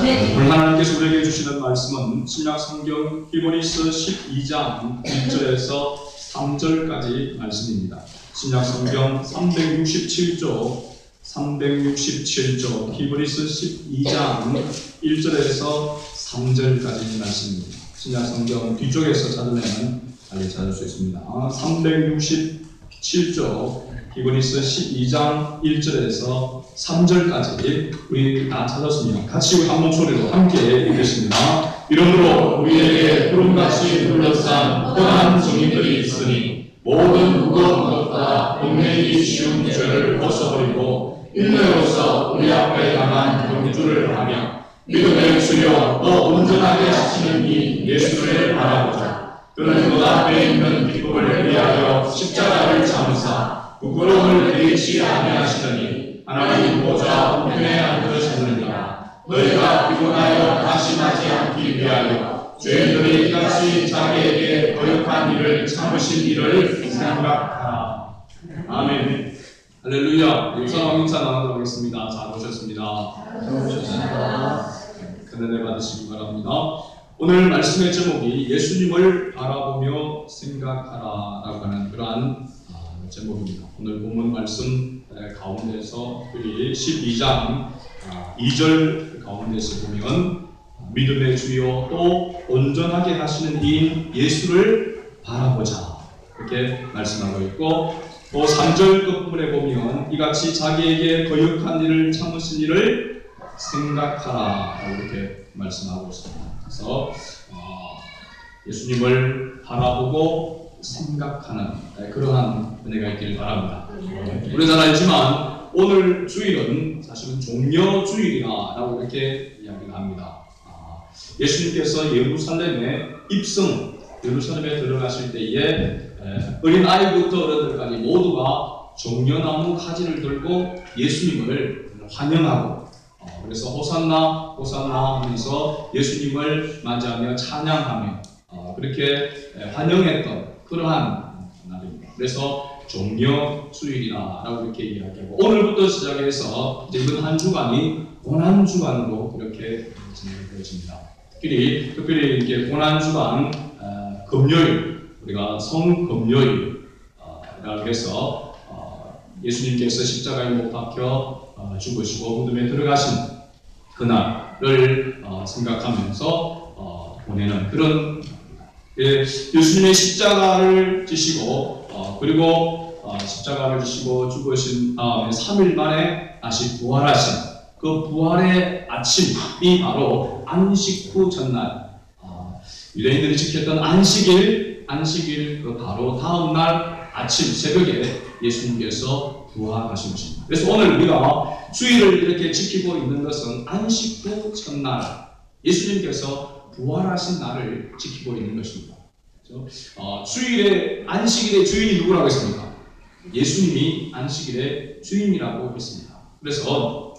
오늘 하나님께서 우리에게 주시는 말씀은 신약 성경 히브리서 12장 1절에서 3절까지 말씀입니다. 신약 성경 367조 히브리서 12장 1절에서 3절까지 말씀입니다. 신약 성경 뒤쪽에서 찾으면 빨리 찾을 수 있습니다. 367조 히브리서 12장 1절에서 3절까지 우리 다 찾았습니다. 같이 우리 한 목소리로 함께 읽겠습니다. 이러므로 우리에게 구름같이 둘러싼 뻔한 증인들이 있으니 모든 무거운 것과 얽매이기 쉬운 죄를 벗어버리고 인내로서 우리 앞에 당한 경주를 하며 믿음의 주여 또 온전하게 하시는 이 예수를 바라보자. 그는 그 앞에 있는 기쁨을 위하여 십자가를 참으사 부끄러움을 내리지 아니하시더니 하나님 보좌 우편에 앉으셨느니라. 너희가 피곤하여 낙심하지 않기 위하여 죄인들이 이같이 자기에게 거역한 일을 참으신 일을 생각하라. 아멘. 할렐루야. 육사왕 인사 나누도록 하겠습니다. 잘 오셨습니다. 은혜 받으시기 바랍니다. 오늘 말씀의 제목이 예수님을 바라보며 생각하라라고 하는 그러한 제목입니다. 오늘 본문 말씀 가운데서 우리 12장 2절 가운데서 보면 믿음의 주여 또 온전하게 하시는 이인 예수를 바라보자 이렇게 말씀하고 있고, 또 3절 끝부분에 보면 이같이 자기에게 거역한 일을 참으신 일을 생각하라 이렇게 말씀하고 있습니다. 그래서 예수님을 바라보고 생각하는 그러한 은혜가 있기를 바랍니다. 우리가 잘 알지만 오늘 주일은 사실은 종려주일이라고 이렇게 이야기를 합니다. 예수님께서 예루살렘에 예루살렘에 들어가실 때에 어린 아이부터 어른들까지 모두가 종려나무 가지를 들고 예수님을 환영하고, 그래서 호산나 호산나 하면서 예수님을 맞이하며 찬양하며 그렇게 환영했던 그러한 날입니다. 그래서 종려주일이라고 이렇게 이야기하고, 오늘부터 시작해서 이번 한 주간이 고난주간으로 이렇게 진행되어집니다. 특별히 이렇게 고난주간 금요일, 우리가 성금요일이라고 해서 예수님께서 십자가에 못 박혀 죽으시고 무덤에 들어가신 그날을 생각하면서 보내는 그런, 예수님의 십자가를 지시고 그리고 십자가를 지시고 죽으신 다음에 3일 만에 다시 부활하신 그 부활의 아침이 바로 안식 후 전날, 유대인들이 지켰던 안식일 그 바로 다음 날 아침 새벽에 예수님께서 부활하신 것입니다. 그래서 오늘 우리가 주일을 이렇게 지키고 있는 것은 안식 후 첫날 예수님께서 부활하신 날을 지키고 있는 것입니다. 그렇죠? 안식일의 주인이 누구라고 했습니까? 예수님이 안식일의 주인이라고 했습니다. 그래서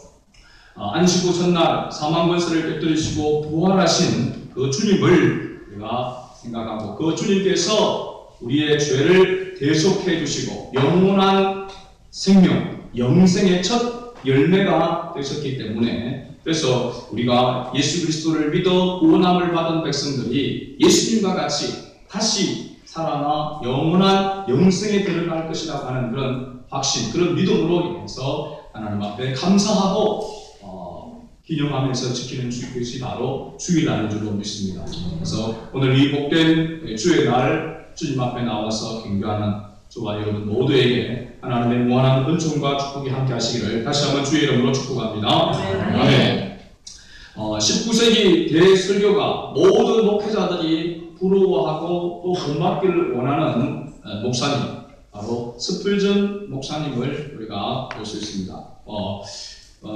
안식 후 첫날 사망권세를 꿰뚫으시고 부활하신 그 주님을 우리가 생각하고, 그 주님께서 우리의 죄를 대속해 주시고 영원한 생명, 영생의 첫 열매가 되셨기 때문에, 그래서 우리가 예수 그리스도를 믿어 구원함을 받은 백성들이 예수님과 같이 다시 살아나 영원한 영생에 들어갈 것이라고 하는 그런 확신, 그런 믿음으로 인해서 하나님 앞에 감사하고 기념하면서 지키는 것이 바로 주일날인 줄로 믿습니다. 그래서 오늘 이 복된 주의 날 주님 앞에 나와서 경배하는 저와 여러분 모두에게 하나님의 무한한 은총과 축복이 함께 하시기를 다시 한번 주의 이름으로 축복합니다. 아멘. 19세기 대설교가 모든 목회자들이 부러워하고 또 본받기를 원하는 목사님, 바로 스풀전 목사님을 우리가 볼 수 있습니다.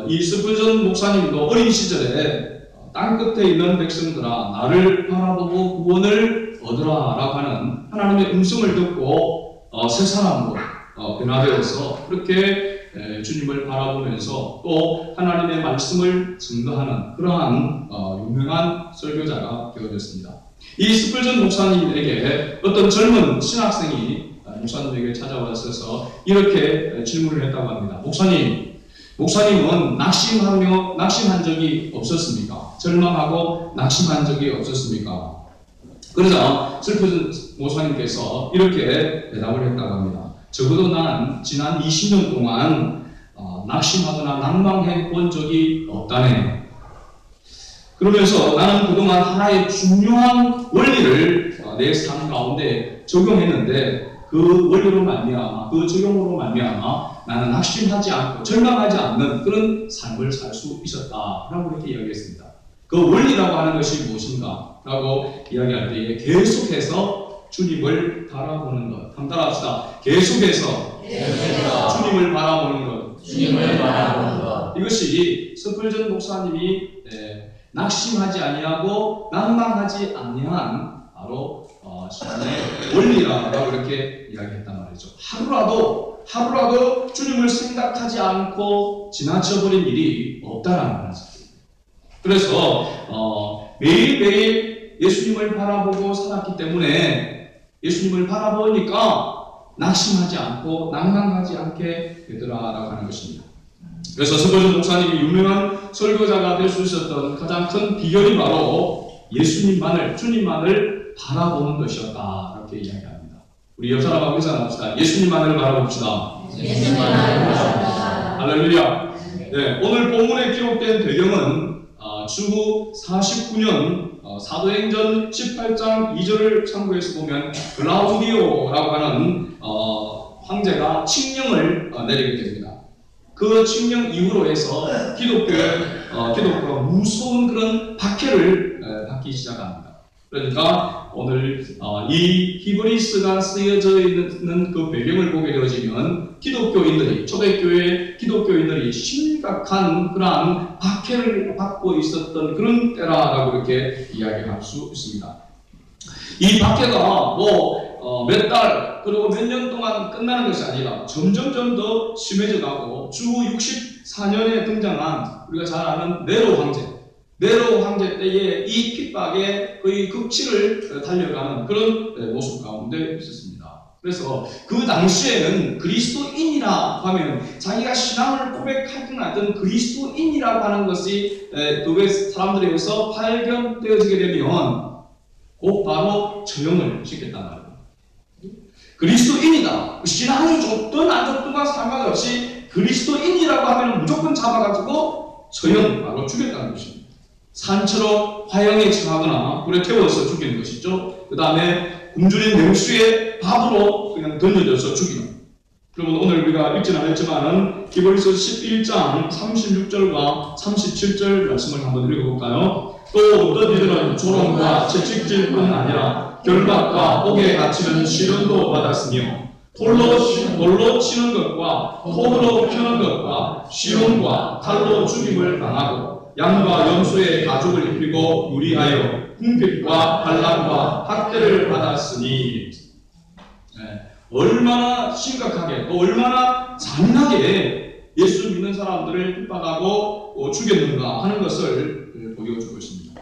이 스풀전 목사님도 어린 시절에 땅끝에 있는 백성들아 나를 바라보고 구원을 얻으라 라고 하는 하나님의 음성을 듣고 새 사람으로 변화되어서 그렇게 주님을 바라보면서 또 하나님의 말씀을 증거하는 그러한 유명한 설교자가 되어졌습니다. 이 스풀전 목사님에게 어떤 젊은 신학생이 목사님에게 찾아와서 이렇게 질문을 했다고 합니다. 목사님, 목사님은 낙심한 적이 없었습니까? 절망하고 낙심한 적이 없었습니까? 그러자 슬픈 목사님께서 이렇게 대답을 했다고 합니다. 적어도 난 지난 20년 동안 낙심하거나 낭망해 본 적이 없다네. 그러면서 나는 그동안 하나의 중요한 원리를 내 삶 가운데 적용했는데 그 원리로 말미암아, 그 적용으로 말미암아 나는 낙심하지 않고 절망하지 않는 그런 삶을 살 수 있었다라고 이렇게 이야기했습니다. 그 원리라고 하는 것이 무엇인가? 라고 이야기할 때에 계속해서 주님을 바라보는 것. 한번 따라합시다. 계속해서 주님을 바라보는 것. 이것이 스펄전 목사님이 낙심하지 아니하고 낭망하지 아니한 바로 신앙의 원리라고 이렇게 이야기했단 말이죠. 하루라도 주님을 생각하지 않고 지나쳐버린 일이 없다라는 거죠. 그래서 매일매일 예수님을 바라보고 살았기 때문에 예수님을 바라보니까 낙심하지 않고 낭망하지 않게 되더라라고 하는 것입니다. 그래서 스펄전 목사님이 유명한 설교자가 될 수 있었던 가장 큰 비결이 바로 주님만을 바라보는 것이었다. 이렇게 이야기합니다. 우리 옆 사람하고 인사합시다. 예수님만을 바라봅시다. 할렐루야. 네, 오늘 본문에 기록된 배경은 주후 49년 사도행전 18장 2절을 참고해서 보면 글라우디오라고 하는 황제가 칙령을 내리게 됩니다. 그 칙령 이후로 해서 기독교가 무서운 그런 박해를 받기 시작합니다. 그러니까 오늘 이 히브리스가 쓰여져 있는 그 배경을 보게 되어지면 초대교회 기독교인들이 심각한 그러한 박해를 받고 있었던 그런 때라고 이렇게 이야기할 수 있습니다. 이 박해가 몇 달 그리고 몇 년 동안 끝나는 것이 아니라 점점점 더 심해져 가고 주후 64년에 등장한 우리가 잘 아는 네로 황제 때에 이 핍박에 거의 극치를 달려가는 그런 모습 가운데 있었습니다. 그래서 그 당시에는 그리스도인이라 하면 자기가 신앙을 고백하던 그리스도인이라고 하는 것이 그 사람들에 의해서 발견되어지게 되면 곧바로 처형을 시켰단 말이에요. 그리스도인이다. 신앙이 좋든 안 좋든과 상관없이 그리스도인이라고 하면 무조건 잡아가지고 처형, 바로 죽였다는 것입니다. 산처럼 화형에 처하거나 불에 태워서 죽이는 것이죠. 그 다음에 굶주린 맹수의 밥으로 그냥 던져져서 죽이는. 그러면 오늘 우리가 읽지는 않았지만은 히브리서 11장 36절과 37절 말씀을 한번 읽어볼까요? 또 어떤 이들은 조롱과 채찍질뿐 아니라 결박과 옥에 갇히는 시련도 받았으며 돌로 치는 것과 톱으로 펴는 것과 시론과 칼로 죽임을 당하고 양과 염소의 가죽을 입히고 유리하여 궁핍과 반란과 학대를 받았으니 얼마나 심각하게 또 얼마나 잔인하게 예수 믿는 사람들을 핍박하고 죽였는가 하는 것을 보여주고 있습니다.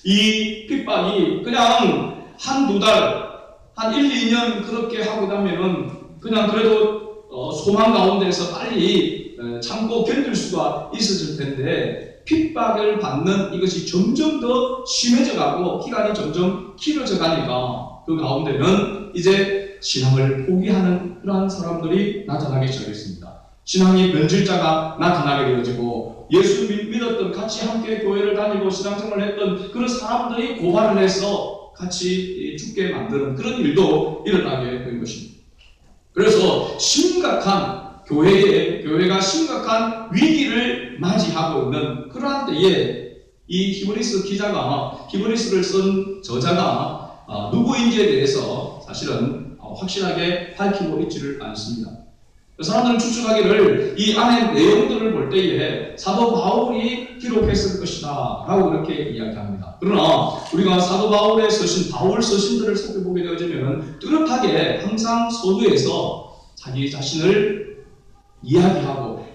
이 핍박이 그냥 한두 달, 한 1, 2년 그렇게 하고 나면은 그냥 그래도 소망 가운데서 빨리 참고 견딜 수가 있었을 텐데 핍박을 받는 이것이 점점 더 심해져 가고 기간이 점점 길어져 가니까 그 가운데는 이제 신앙을 포기하는 그러한 사람들이 나타나기 시작했습니다. 신앙이 변질자가 나타나게 되어지고 예수 믿었던 같이 함께 교회를 다니고 신앙생활을 했던 그런 사람들이 고발을 해서 같이 죽게 만드는 그런 일도 일어나게 된 것입니다. 그래서 교회가 심각한 위기를 맞이하고 있는 그러한 때에 이 히브리스를 쓴 저자가 누구인지에 대해서 사실은 확실하게 밝히고 있지를 않습니다. 사람들은 추측하기를 이 안에 내용들을 볼 때에 사도 바울이 기록했을 것이다 라고 그렇게 이야기합니다. 그러나 우리가 사도 바울의 바울 서신들을 살펴보게 되어지면 뚜렷하게 항상 서두에서 자기 자신을 이야기하고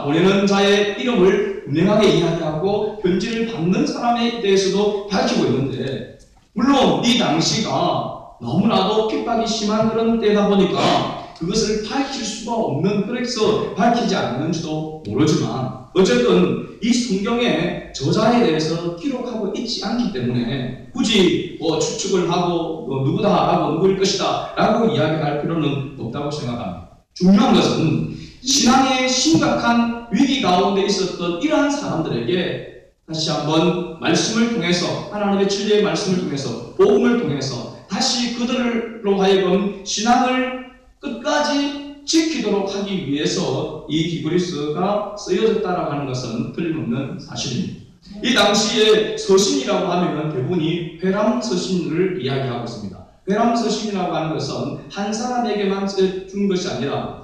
보내는 자의 이름을 분명하게 이야기하고 편지를 받는 사람에 대해서도 밝히고 있는데, 물론 이 당시가 너무나도 핍박이 심한 그런 때다 보니까 그것을 밝힐 수가 없는, 그래서 밝히지 않는지도 모르지만 어쨌든 이 성경의 저자에 대해서 기록하고 있지 않기 때문에 굳이 추측을 하고 누구다라고 누구일 것이다 라고 이야기할 필요는 없다고 생각합니다. 중요한 것은 신앙의 심각한 위기 가운데 있었던 이러한 사람들에게 다시 한번 말씀을 통해서, 하나님의 진리의 말씀을 통해서, 복음을 통해서 다시 그들로 하여금 신앙을 끝까지 지키도록 하기 위해서 이 히브리서가 쓰여졌다라고 하는 것은 틀림없는 사실입니다. 이 당시에 서신이라고 하면 대부분이 회람 서신을 이야기하고 있습니다. 회람 서신이라고 하는 것은 한 사람에게만 준 것이 아니라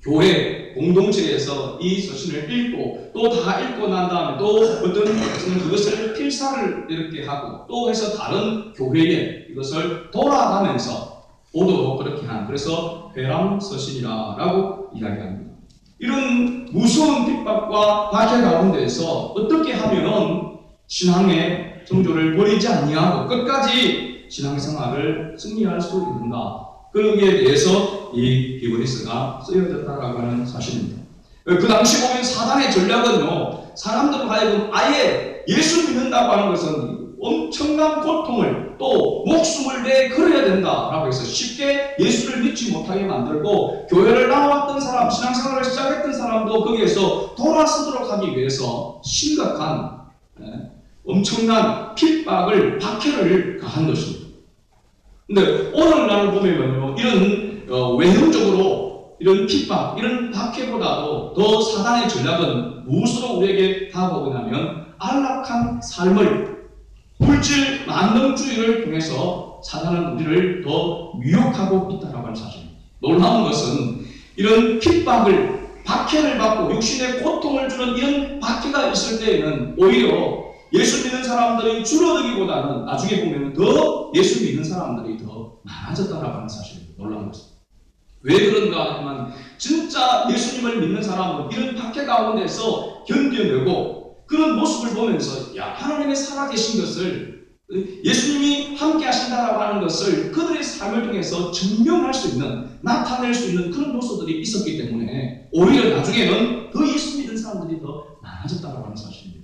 교회 공동체에서 이 서신을 읽고 또 다 읽고 난 다음에 또 어떤 것은 그것을 필사를 이렇게 하고 또 해서 다른 교회에 이것을 돌아가면서 보도록 그렇게 한, 그래서 회람 서신이라고 이야기합니다. 이런 무서운 핍박과 박해 가운데서 어떻게 하면 신앙의 정조를 버리지 아니하고 끝까지 신앙생활을 승리할 수 있는가, 거기에 대해서 이 히브리서가 쓰여졌다라고 하는 사실입니다. 그 당시 보면 사단의 전략은요, 사람들로 하여금 아예 예수 믿는다고 하는 것은 엄청난 고통을 또 목숨을 내 걸어야 된다라고 해서 쉽게 예수를 믿지 못하게 만들고, 교회를 나왔던 사람, 신앙생활을 시작했던 사람도 거기에서 돌아서도록 하기 위해서 심각한 엄청난 핍박을, 박해를 가한 것입니다. 근데 오늘날을 보면요, 이런 외형적으로 이런 핍박, 이런 박해보다도 더 사단의 전략은 무엇으로 우리에게 다가오냐면 안락한 삶을, 물질 만능주의를 통해서 사단은 우리를 더 미혹하고 있다는 하는 사실입니다. 놀라운 것은 이런 핍박을, 박해를 받고 육신의 고통을 주는 이런 박해가 있을 때에는 오히려 예수 믿는 사람들이 줄어들기보다는 나중에 보면 더 예수 믿는 사람들이 더 많아졌다는 하는 사실입니다. 놀라운 것은. 왜 그런가 하면 진짜 예수님을 믿는 사람은 이런 박해 가운데서 견뎌내고 그런 모습을 보면서 하나님의 살아계신 것을, 예수님이 함께 하신다라고 하는 것을 그들의 삶을 통해서 증명할 수 있는, 나타낼 수 있는 그런 모습들이 있었기 때문에 오히려 나중에는 더 예수 믿는 사람들이 더 많아졌다라고 하는 사실입니다.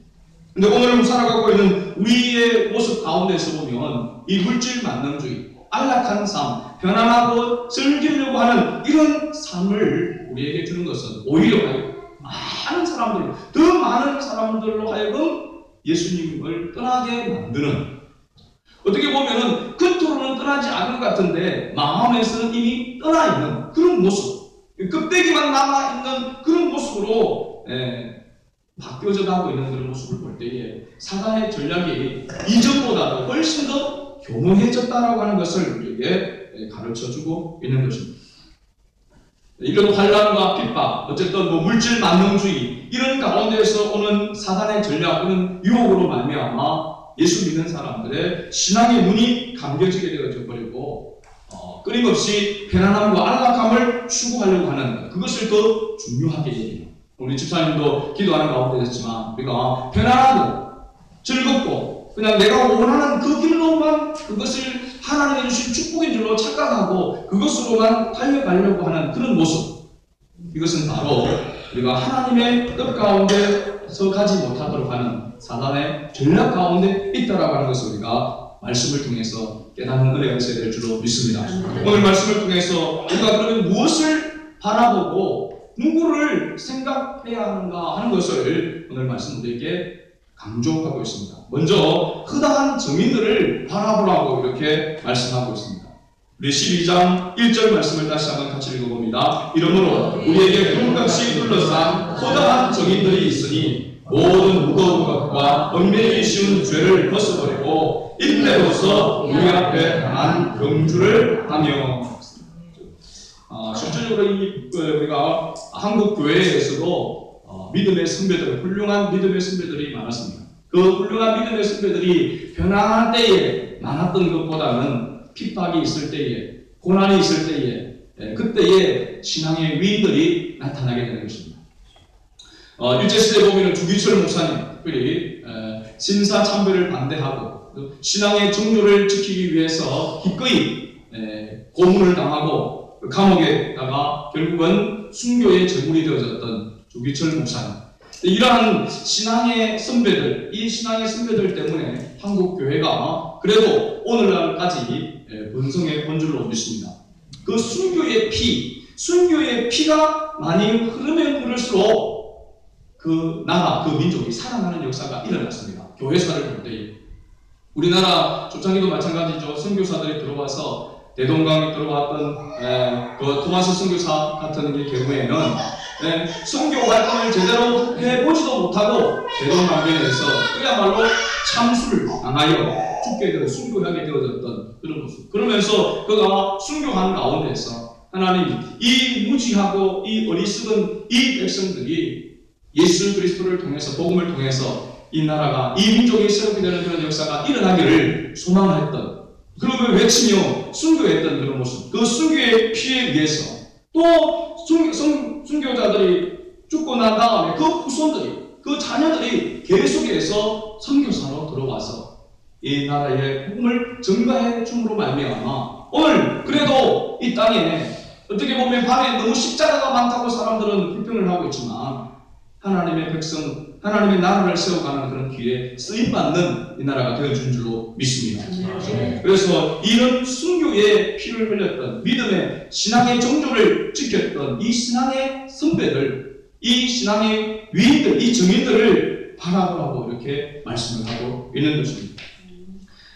근데 오늘 살아가고 있는 우리의 모습 가운데서 보면 이 물질 만능주의, 안락한 삶, 편안하고 즐기려고 하는 이런 삶을 우리에게 주는 것은 오히려 많은 사람들, 더 많은 사람들로 하여금 예수님을 떠나게 만드는, 어떻게 보면은 겉으로는 떠나지 않은 것 같은데 마음에서는 이미 떠나 있는 그런 모습, 껍데기만 남아있는 그런 모습으로 바뀌어져 가고 있는 그런 모습을 볼 때에 사단의 전략이 이전보다도 훨씬 더 교묘해졌다라고 하는 것을 우리에게 가르쳐주고 있는 것입니다. 이런 환란과 핍박, 어쨌든 물질 만능주의, 이런 가운데에서 오는 사단의 전략, 그런 유혹으로 말미암아 예수 믿는 사람들의 신앙의 문이 감겨지게 되어져 버리고 끊임없이 편안함과 안락함을 추구하려고 하는, 그것을 더 중요하게 여깁니다. 우리 집사님도 기도하는 가운데 있었지만 우리가 편안하고 즐겁고 그냥 내가 원하는 그 길로만, 그것을 하나님이 주신 축복인 줄로 착각하고 그것으로만 달려가려고 하는 그런 모습, 이것은 바로 우리가 하나님의 뜻 가운데서 가지 못하도록 하는 사단의 전략 가운데 있다라고 하는 것을 우리가 말씀을 통해서 깨닫는 은혜가 있어야 될 줄로 믿습니다. 오늘 말씀을 통해서 우리가 그러면 무엇을 바라보고 누구를 생각해야 하는가 하는 것을 오늘 말씀 우리에게 강조하고 있습니다. 먼저 허다한 정인들을 바라보라고 이렇게 말씀하고 있습니다. 우리 12장 1절 말씀을 다시 한번 같이 읽어봅니다. 이러므로 우리에게 구름같이 둘러싼 허다한 정인들이 있으니 모든 무거운 것과 얽매이기 쉬운 죄를 벗어버리고 인내로서 우리 앞에 강한 경주를 하며. 실질적으로 우리가 한국 교회에서도 믿음의 선배들, 훌륭한 믿음의 선배들이 많았습니다. 그 훌륭한 믿음의 선배들이 편안한 때에 많았던 것보다는 핍박이 있을 때에, 고난이 있을 때에, 그때에 신앙의 위인들이 나타나게 되는 것입니다. 일제시대에 보면 주기철 목사님들이 신사참배를 반대하고 신앙의 정조를 지키기 위해서 기꺼이 고문을 당하고 감옥에다가 결국은 순교의 제물이 되어졌던 조기철 목사님. 이러한 신앙의 선배들, 이 신앙의 선배들 때문에 한국 교회가 그래도 오늘날까지 번성해 온 줄로 믿습니다. 그 순교의 피가 많이 흐르면 흐를수록 그 나라, 그 민족이 살아나는 역사가 일어났습니다. 교회사를 볼 때에. 우리나라 초창기도 마찬가지죠. 선교사들이 들어와서 대동강에 들어왔던 그 토마스 선교사 같은 경우에는 선교 활동을 제대로 해보지도 못하고 대동강변에서 그야말로 참수를 당하여 죽게 되어 순교하게 되어졌던 그런 모습. 그러면서 그가 순교하는 가운데서 하나님, 이 무지하고 이 어리석은 이 백성들이 예수 그리스도를 통해서, 복음을 통해서 이 나라가, 이 민족이 새롭게 되는 그런 역사가 일어나기를 소망했던, 그리고 외치며 순교했던 그런 모습, 그 순교의 피에 의해서 또 순교자들이 죽고 난 다음에 그 후손들이, 그 자녀들이 계속해서 선교사로 들어와서 이 나라의 복음을 전가해 줌으로 말미암아 오늘 그래도 이 땅에 어떻게 보면 밤에 너무 십자가가 많다고 사람들은 불평을 하고 있지만 하나님의 백성, 하나님의 나라를 세워가는 그런 길에 쓰임받는 이 나라가 되어준 줄로 믿습니다. 그래서 이런 순교의 피를 흘렸던, 믿음의 신앙의 정조를 지켰던 이 신앙의 선배들, 이 신앙의 위인들, 이 정인들을 바라보라고 이렇게 말씀을 하고 있는 것입니다.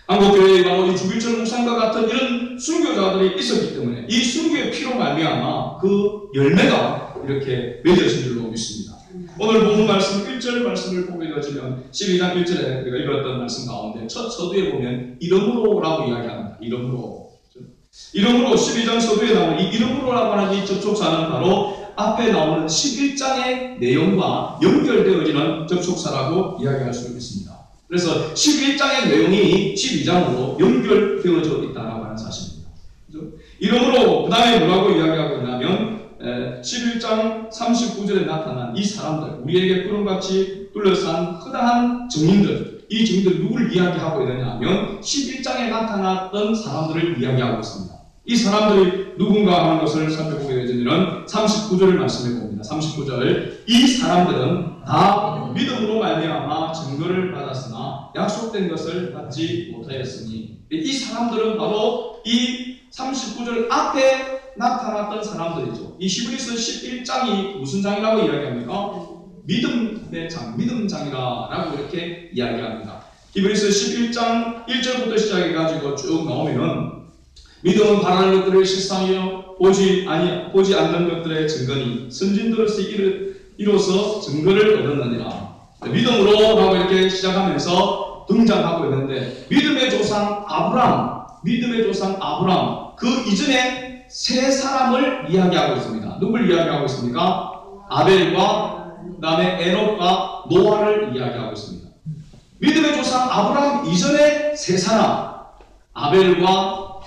한국교회에 바로 이 주기철 목사님과 같은 이런 순교자들이 있었기 때문에 이 순교의 피로 말미암아 그 열매가 이렇게 맺어진 줄로 믿습니다. 오늘 본문 말씀 1절 말씀을 보게 되어지면 12장 1절에 우리가 읽었던 말씀 가운데 첫 서두에 보면 이름으로라고 이야기합니다. 이름으로 12장 서두에 나오는 이 이름으로라고 하는 이 접촉사는 바로 앞에 나오는 11장의 내용과 연결되어지는 접촉사라고 이야기할 수 있습니다. 그래서 11장의 내용이 12장으로 연결되어져 있다라고 하는 사실입니다. 이름으로 그 다음에 뭐라고 이야기하고 있냐면 11장 39절에 나타난 이 사람들, 우리에게 구름같이 둘러싼 허다한 증인들, 이 증인들 누구를 이야기하고 있느냐 하면 11장에 나타났던 사람들을 이야기하고 있습니다. 이 사람들이 누군가 하는 것을 살펴보게 되면 39절을 말씀해 봅니다. 39절, 이 사람들은 다 믿음으로 말미암아 증거를 받았으나 약속된 것을 받지 못하였으니, 이 사람들은 바로 이 39절 앞에 나타났던 사람들이죠. 이 히브리서 11장이 무슨 장이라고 이야기합니까? 믿음의 장, 믿음장이라고 이렇게 이야기합니다. 히브리서 11장 1절부터 시작해가지고 쭉 나오면 믿음은 바라는 것들을 실상이요 보지 않는 것들의 증거니 선진들로서 이로써 증거를 얻었느니라. 믿음으로 라고 이렇게 시작하면서 등장하고 있는데 믿음의 조상 아브람 그 이전에 세 사람을 이야기하고 있습니다. 누굴 이야기하고 있습니까? 아벨과 그 다음에 에녹과 노아를 이야기하고 있습니다. 믿음의 조상 아브람 이전에 세 사람, 아벨과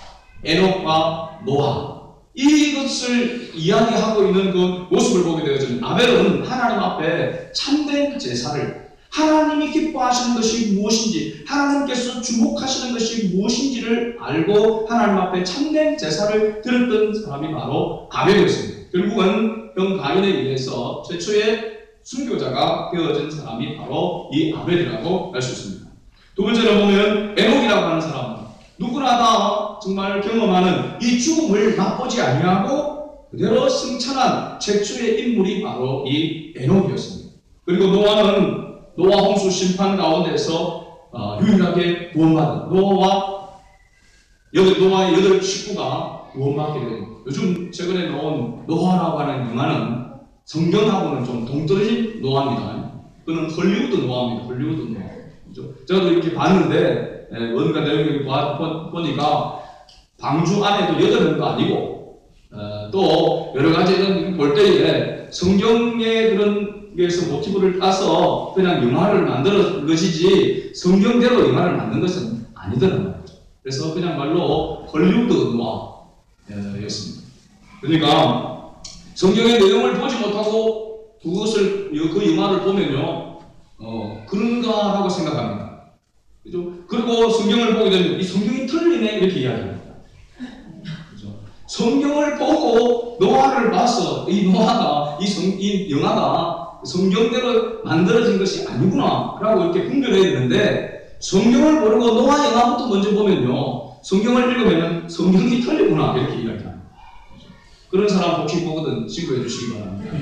에녹과 노아, 이것을 이야기하고 있는 그 모습을 보게 되어지는, 아벨은 하나님 앞에 참된 제사를, 하나님이 기뻐하시는 것이 무엇인지, 하나님께서 주목하시는 것이 무엇인지를 알고 하나님 앞에 참된 제사를 드렸던 사람이 바로 아벨이었습니다. 결국은 형 가인에 의해서 최초의 순교자가 되어진 사람이 바로 이 아벨이라고 할 수 있습니다. 두 번째로 보면 에녹이라고 하는 사람은 누구나 다 정말 경험하는 이 죽음을 맛보지 아니하고 그대로 승천한 최초의 인물이 바로 이 에녹이었습니다. 그리고 노아는 노아 홍수 심판 가운데서 유일하게 구원받은 노아의 8 식구가 구원받게 된, 요즘 최근에 나온 노아라고 하는 영화는 성경하고는 좀 동떨어진 노아입니다. 그는 헐리우드 노아입니다. 헐리우드 노아. 그렇죠? 저도 이렇게 봤는데 뭔가 내용을 보니까 방주 안에도 8명도 아니고 또 여러 가지는 볼 때에 성경의 그런 에서 모티브를 따서 그냥 영화를 만들었던 것이지 성경대로 영화를 만든 것은 아니더라고요. 그래서 그냥 말로 헐리우드 노아였습니다. 그러니까 성경의 내용을 보지 못하고 그것을 그 영화를 보면요, 그런가라고 생각합니다. 그죠? 그리고 성경을 보게 되면 이 성경이 틀리네 이렇게 이야기합니다. 그죠? 성경을 보고 노아를 봐서 이 노아가 이 영화가 성경대로 만들어진 것이 아니구나 라고 이렇게 분별해야 되는데, 성경을 모르고 노아 영화부터 먼저 보면요, 성경을 읽으면 성경이 틀리구나 이렇게 이야기합니다. 그런 사람 혹시 보거든 신고해 주시기 바랍니다.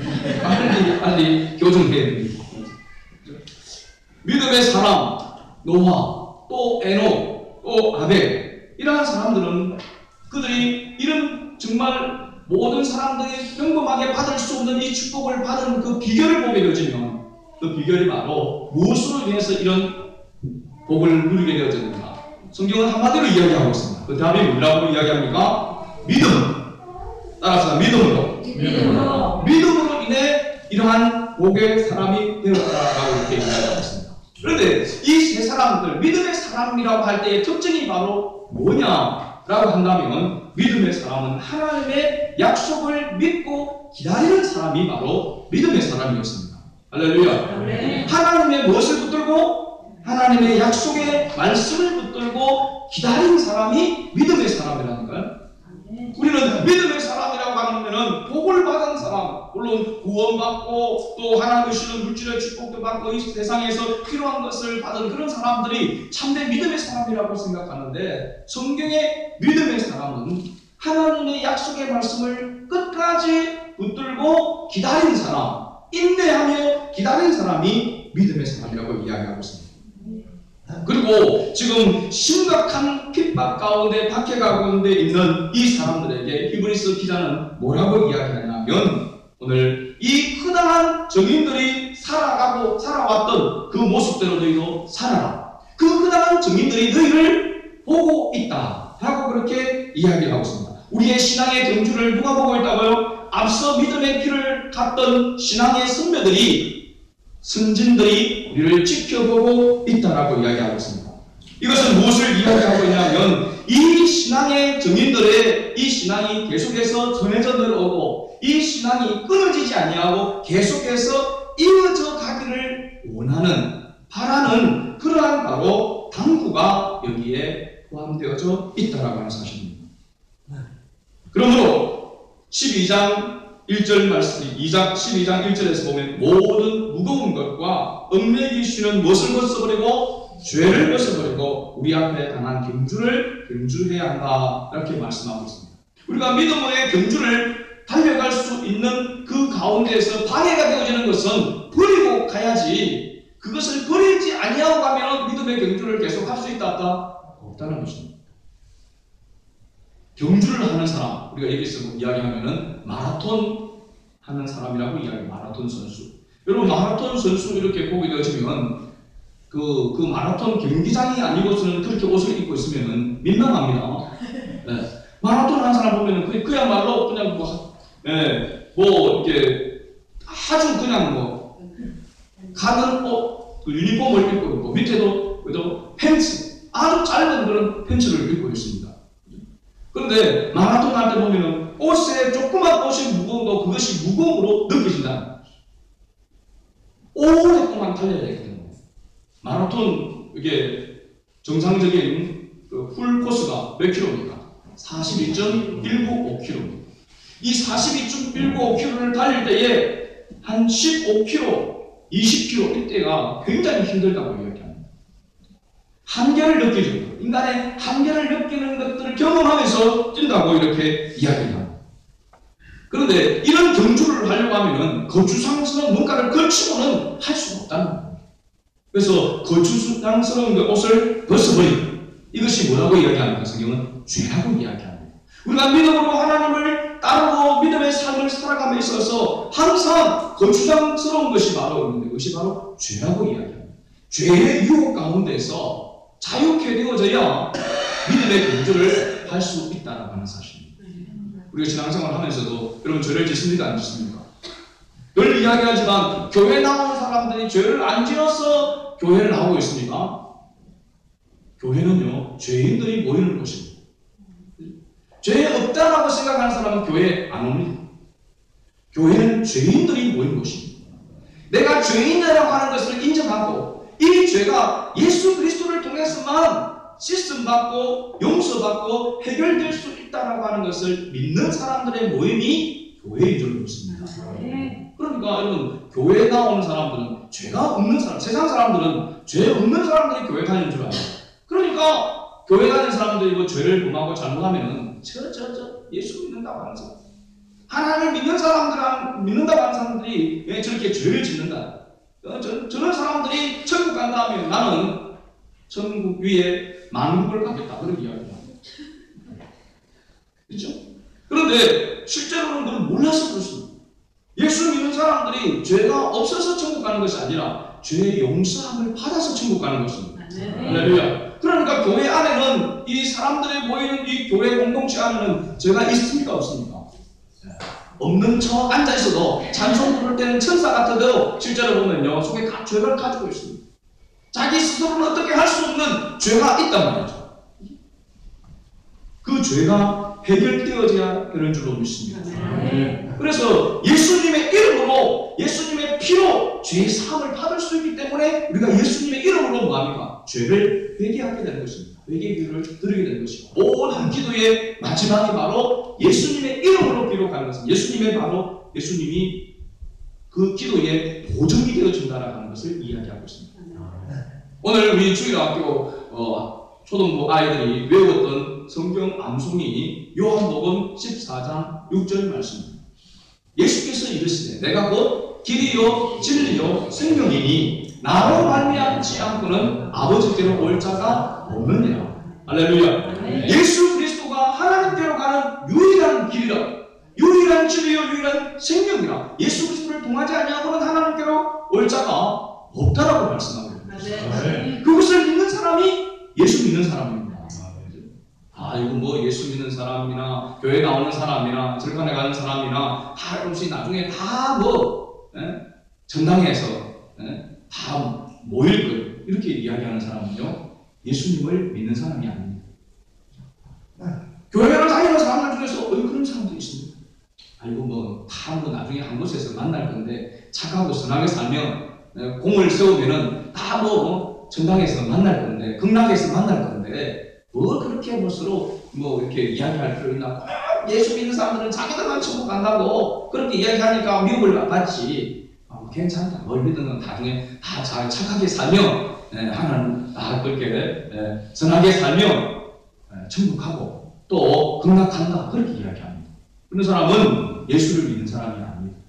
빨리 교정해야 됩니다. 믿음의 사람 노아, 또 에녹, 또 아벨, 이러한 사람들은 그들이 이런 정말 모든 사람들이 평범하게 받을 수 없는 이 축복을 받은 그 비결을 보게 되어지면, 그 비결이 바로 무엇으로 인해서 이런 복을 누리게 되어졌는가? 성경은 한마디로 이야기하고 있습니다. 그 답이 뭐라고 이야기합니까? 믿음. 따라서 믿음으로. 믿음으로 인해 이러한 복의 사람이 되었다라고 이렇게 이야기하고 있습니다. 그런데 이 세 사람들, 믿음의 사람이라고 할 때의 특징이 바로 뭐냐라고 한다면, 믿음의 사람은 하나님의 약속을 믿고 기다리는 사람이 바로 믿음의 사람이었습니다. 할렐루야. 네. 하나님의 무엇을 붙들고? 하나님의 약속의 말씀을 붙들고 기다린 사람이 믿음의 사람이라는 거예요. 우리는 믿음의 사람이라고 하면은 복을 받은 사람, 물론 구원받고 또 하나님의 주시는 물질의 축복도 받고 이 세상에서 필요한 것을 받은 그런 사람들이 참된 믿음의 사람이라고 생각하는데, 성경의 믿음의 사람은 하나님의 약속의 말씀을 끝까지 붙들고 기다린 사람, 인내하며 기다린 사람이 믿음의 사람이라고 이야기하고 있습니다. 그리고 지금 심각한 핍박 가운데 박해가고 있는 이 사람들에게 히브리서 기자는 뭐라고 이야기하냐면, 오늘 이 흔한 정인들이 살아왔던 그 모습대로 너희도 살아라. 그 흔한 정인들이 너희를 보고 있다 하고 그렇게 이야기를 하고 있습니다. 우리의 신앙의 경주를 누가 보고 있다고요? 앞서 믿음의 길을 갔던 신앙의 선진들이 우리를 지켜보고 있다라고 이야기하고 있습니다. 이것은 무엇을 이야기하고 있냐면, 이 신앙의 정인들의 이 신앙이 계속해서 전해져 내려오고 이 신앙이 끊어지지 아니하고 계속해서 이어져 가기를 원하는, 바라는 그러한 바로 당부가 여기에 포함되어져 있다라고 하는 사실입니다. 그러므로 12장 1절 말씀, 12장 1절에서 보면 모든 무거운 것과 얽매기 쉬는 무엇을 벗어버리고 죄를 벗어버리고 우리 앞에 당한 경주를 경주해야 한다, 이렇게 말씀하고 있습니다. 우리가 믿음의 경주를 달려갈 수 있는 그 가운데에서 방해가 되어지는 것은 버리고 가야지, 그것을 버리지 아니하고 가면 믿음의 경주를 계속 할 수 있다 없다는 것입니다. 경주를 하는 사람, 우리가 여기서 이야기하면은 마라톤 하는 사람이라고 이야기해요. 마라톤 선수. 여러분, 마라톤 선수 이렇게 보게 되어지면 그 마라톤 경기장이 아니고서는 그렇게 옷을 입고 있으면은 민망합니다. 네. 마라톤 하는 사람 보면은 그야말로 그냥 이렇게 아주 그냥 가는 옷, 그 유니폼을 입고 있고 밑에도 팬츠, 아주 짧은 그런 팬츠를 입고 있습니다. 그런데 마라톤 할 때 보면은 옷에 조그만 옷이 무거워도 그것이 무거움으로 느껴진다. 오랫동안 달려야 되기 때문에. 마라톤, 이게 정상적인 풀 코스가 몇 킬로입니까? 42.195km. 이 42.195km를 달릴 때에 한 15km, 20km 이때가 굉장히 힘들다고 이야기합니다. 한계를 느끼죠. 인간의 한계를 느끼는 것들을 경험하면서 뛴다고 이렇게 이야기합니다. 그런데 이런 경주를 하려고 하면은 거추장스러운 뭔가를 걸치고는 할 수가 없다는 겁니다. 그래서 거추장스러운 옷을 벗어버리고, 이것이 뭐라고 이야기합니까? 성경은 죄라고 이야기합니다. 우리가 믿음으로 하나님을 따르고 믿음의 삶을 살아감에 있어서 항상 거추장스러운 것이 바로 있는데, 그것이 바로 죄라고 이야기합니다. 죄의 유혹 가운데서 자유케 되어져야 믿음의 경주를 할 수 있다는 하는 사실입니다. 우리가 신앙생활을 하면서도 여러분, 죄를 짓습니까? 안 짓습니까? 늘 이야기하지만 교회 나오는 사람들이 죄를 안 지어서 교회를 나오고 있습니까? 교회는요, 죄인들이 모이는 곳입니다. 죄 없다라고 생각하는 사람은 교회에 안 옵니다. 교회는 죄인들이 모이는 곳입니다. 내가 죄인이라고 하는 것을 인정하고 이 죄가 예수 그리스도를 통해서만 씻음받고 용서받고 해결될 수 있다라고 하는 것을 믿는 사람들의 모임이 교회인 줄 믿습니다. 그러니까 여러분, 교회 나오는 사람들은 죄가 없는 사람, 세상 사람들은 죄 없는 사람들이 교회 다니는 줄 알아요. 그러니까 교회 다니는 사람들이 뭐 죄를 범하고 잘못하면은 예수 믿는다고 하는 사람, 하나님을 믿는다고 하는 사람들이 왜 저렇게 죄를 짓는다? 저런 사람들이 천국 간다 하면 나는 천국 위에 만국을 가겠다, 그런 이야기입니다. 그렇죠? 그런데 실제로는 그걸 몰라서 그렇습니다. 예수 믿는 사람들이 죄가 없어서 천국 가는 것이 아니라 죄의 용서함을 받아서 천국 가는 것입니다. 할렐루야. 그러니까 교회 안에는, 이 사람들이 모이는 이 교회 공동체 안에는 죄가 있습니까, 없습니까? 없는 척 앉아있어도 찬송 부를 때는 천사 같아도 실제로 보면요, 속에 다 죄를 가지고 있습니다. 자기 스스로는 어떻게 할 수 없는 죄가 있단 말이죠. 그 죄가 해결되어져야 되는 줄로 믿습니다. 그래서 예수님의 이름으로, 예수님의 피로 죄의 사함을 받을 수 있기 때문에 우리가 예수님의 이름으로 뭐합니까? 죄를 회개하게 되는 것입니다. 회개 기도를 드리게 되는 것이고, 모든 기도의 마지막이 바로 예수님의 이름으로 기록하는 것은 예수님이 그 기도의 보증이 되어준다라고 하는 것을 이야기하고 있습니다. 오늘 우리 주일학교 초등부 아이들이 외웠던 성경 암송이 요한복음 14장 6절 말씀입니다. 예수께서 이르시되 내가 곧 길이요 진리요 생명이니 나로 말미암지 않고는 아버지께로 올 자가 없느니라. 할렐루야. 예수 그리스도가 하나님께로 가는 유일한 길이라, 유일한 진리요 유일한 생명이라. 예수 그리스도를 통하지 아니하고는 하나님께로 올 자가 없다라고 말씀하고 있습니다. 그것을 믿는 사람이 예수 믿는 사람입니다. 이거 뭐 예수 믿는 사람이나 교회 나오는 사람이나 절간에 가는 사람이나 다 혹시 나중에 다 전당에서 다 모일 것, 이렇게 이야기하는 사람은요, 예수님을 믿는 사람이 아닙니다. 교회를 다니는 사람들 중에서 그런 사람도 있습니다. 다 나중에 한 곳에서 만날 건데 착하고 선하게 살면 공을 세우면은 다 전당에서 만날 건데, 극락에서 만날 건데 그렇게 서로 이렇게 이야기할 필요 있나? 예수 믿는 사람들은 자기들만 천국 간다고 그렇게 이야기하니까 미움을 받지. 괜찮다. 뭘 믿는 나중에 다 잘 착하게 살면 하나님 다 그렇게 선하게 살면 천국 가고 또 극락한다, 그렇게 이야기합니다. 그런 사람은 예수를 믿는 사람이 아닙니다.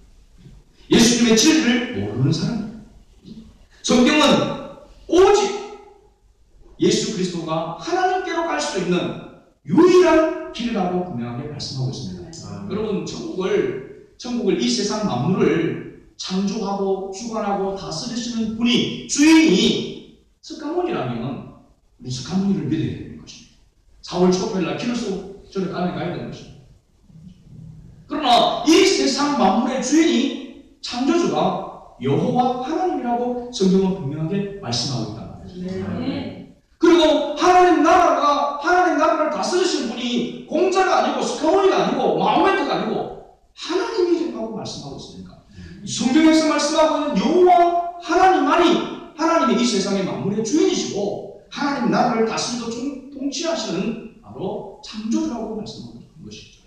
예수님의 진리를 모르는 사람입니다. 성경은 오직 예수 그리스도가 하나님께로 갈 수 있는 유일한 길이라고 분명하게 말씀하고 있습니다. 여러분, 천국을 이 세상 만물을 창조하고 주관하고 다스리시는 분이, 주인이 스카몬이라면 우리 스카몬이를 믿어야 되는 것입니다. 4월 초표일날 기르소절에 가야 되는 것입니다. 그러나 이 세상 만물의 주인이, 창조주가 여호와 하나님이라고 성경은 분명하게 말씀하고 있단 말이죠. 그리고 하나님 나라를 다스리시는 분이 공자가 아니고 스카몬이가 아니고 마호메트가 아니고 하나님이라고 말씀하고 있으니까, 성경에서 말씀하고 있는 여호와 하나님이 이 세상의 만물의 주인이시고 하나님 나라를 다스리고 통치하시는 바로 창조주라고 말씀하고 있는 것이죠.